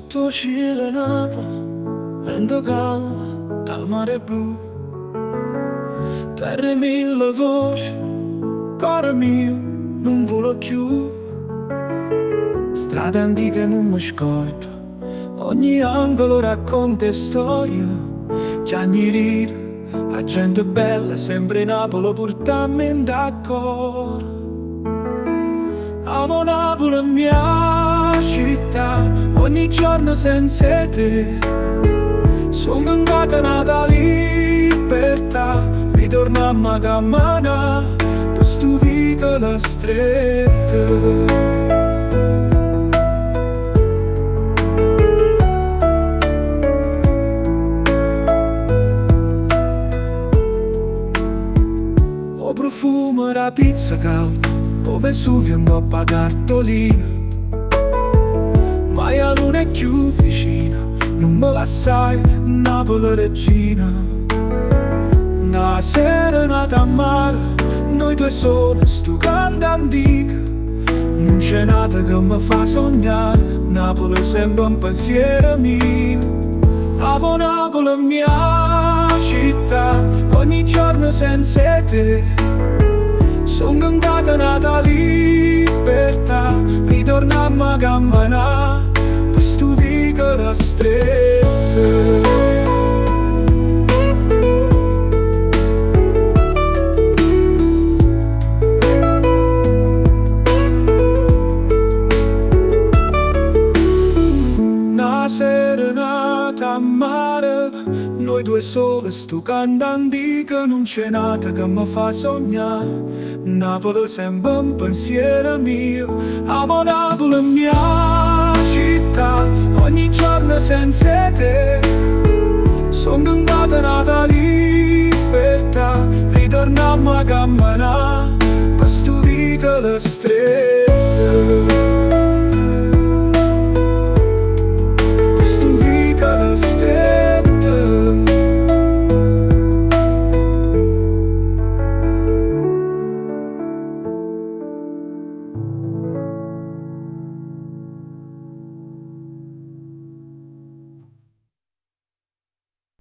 Sotto cielo Napoli, vento calmo dal mare blu, terre mille voci, cuore mio non vola più. Strade antiche non mi scordo, ogni angolo racconta storia. Gianni ride, la gente bella, sempre Napoli portammi d'accordo. Amo Napoli, mia città, ogni giorno senza te. Sono incatenata libertà, ritorniamo a camminare per sto vicolo stretto. O profumo della pizza calda, o Vesuvio in coppa cartolina. Ma io non è più vicina, non me la sai, Napoli regina. Una serenata a mare, noi due soli, sto canto antico. Non c'è nata che mi fa sognare, Napoli è sempre un pensiero mio. Amo Napoli, mia città, ogni giorno senza te. Sono incatenata libertà, ritorniamo a camminare per sto vicolo stretto. Una serenata a mare, noi due soli, sto canto antico. Non c'è nata che mi fa sognare, Napoli sempre un pensiero mio. Amo Napoli, mia città, ogni giorno senza te. Sono incatenata libertà, ritorniamo a camminare per sto vicolo stretto.